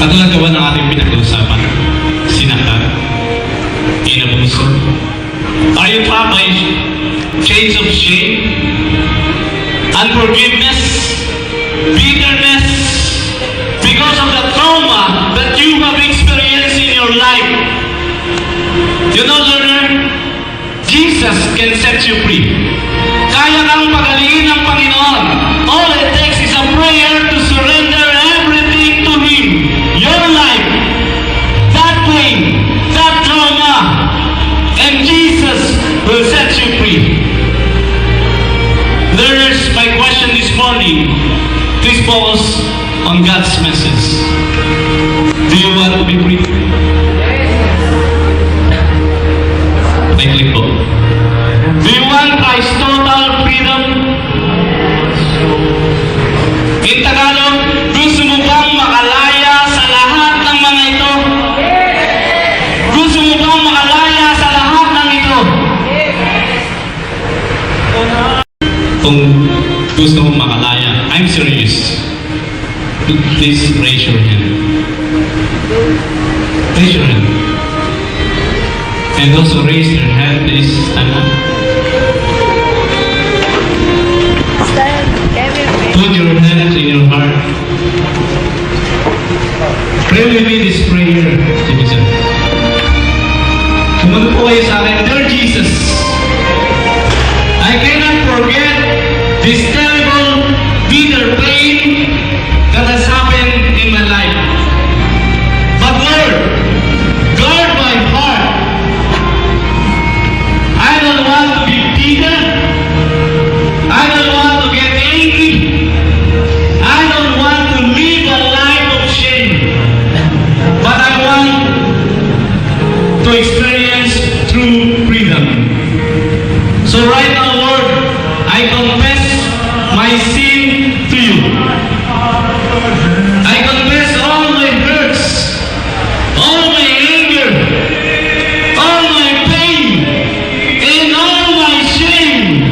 Katulad gawa ng ating pinag-uusapan, sinaktan, inabuso. Are you trapped by chains of shame, unforgiveness, bitterness, because of the trauma that you have experienced in your life? You know, learner, Jesus can set you free. Kaya kang pagalingin ng Panginoon. All it takes is a prayer to surrender everything to Him. Your life, that pain, that trauma, and Jesus will set you free. Learners, my question this morning, please focus on God's message. Do you want to be free? Click po. Do you want Christ's total freedom? In Tagalog, gusto mo bang makalaya sa lahat ng mga ito? Gusto mo bang makalaya sa lahat ng ito? Kung gusto mo makalaya, I'm serious. Please raise your hand. Raise your hand. And also raise your hand, please stand up. Put your hands in your heart. Pray with me this prayer. Sumunod po kayo sa akin. Dear Jesus, I cannot forget this terrible, bitter pain that has happened in my life. But Lord, guard my heart. I don't want to be bitter. I don't want to get angry. I don't want to live a life of shame. But I want to experience true freedom. So right now, Lord, I confess my sin to you. I confess all my hurts, all my anger, all my pain, and all my shame,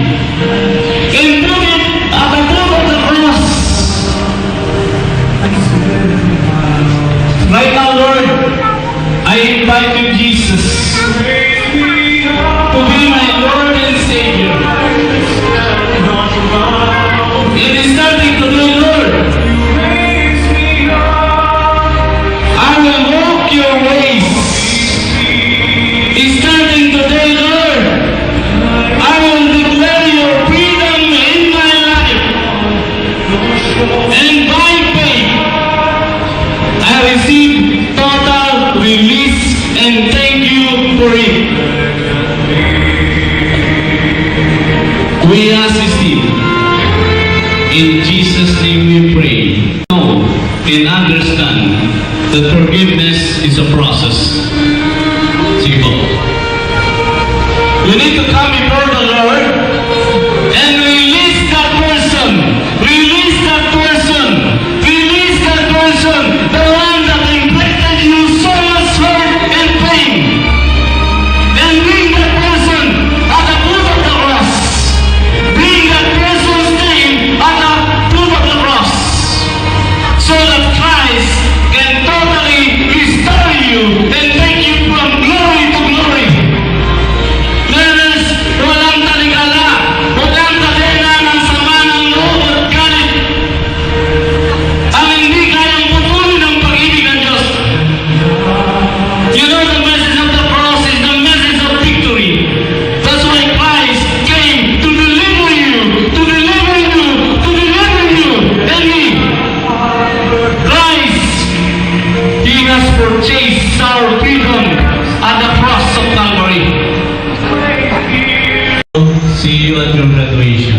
and put it at the foot of the cross. Right now, Lord, I invite you, Jesus, to be my Lord and Savior. It is starting today, Lord. I will walk your ways. It's starting today, Lord. I will declare your freedom in my life. And by faith, I receive total release and thank you for it. We ask this thing. In Jesus' name we pray. Know and understand that forgiveness is a process. Sige po. You need to come before the Lord and release that person. Release that person. Release that person. The one that inflicted you so much hurt and pain. And bring that person at the foot of the cross. Bring that person's name at the foot of the cross. So that Christ can totally restore you and take you from glory to glory. Learners, walang taligala, walang kadena ng sama ng loob at galit. Ang hindi kayang putulin ng pag-ibig ng Diyos. You know the message of the cross is the message of victory. That's why Christ came to deliver you, to deliver you, to deliver you. And Christ, He has purchased our freedom at the cross of Calvary. See you at your graduation.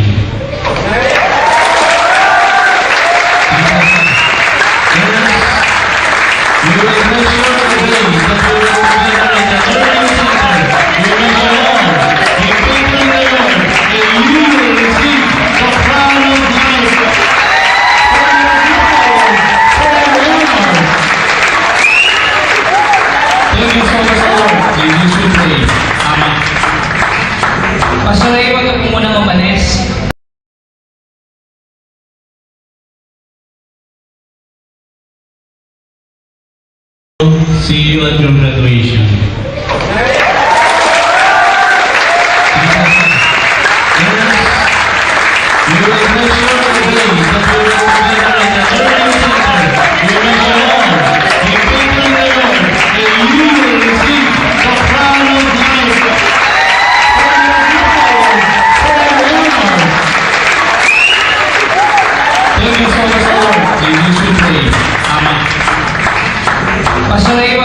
You will measure the way that you will together at the learning center. You measure all, you put in the Lord, and you will receive the crown of life. Thank you so much, Lord. In Jesus' name. Amen. Pastor Ray, wag ka po muna mapalit. See you at your graduation. We will measure the way that we will together at the learning center. We measure all the people in the Lord, and you will receive the crown of life for your honor. Thank you so much, Lord. In Jesus' name. Amen. Pastor Ray,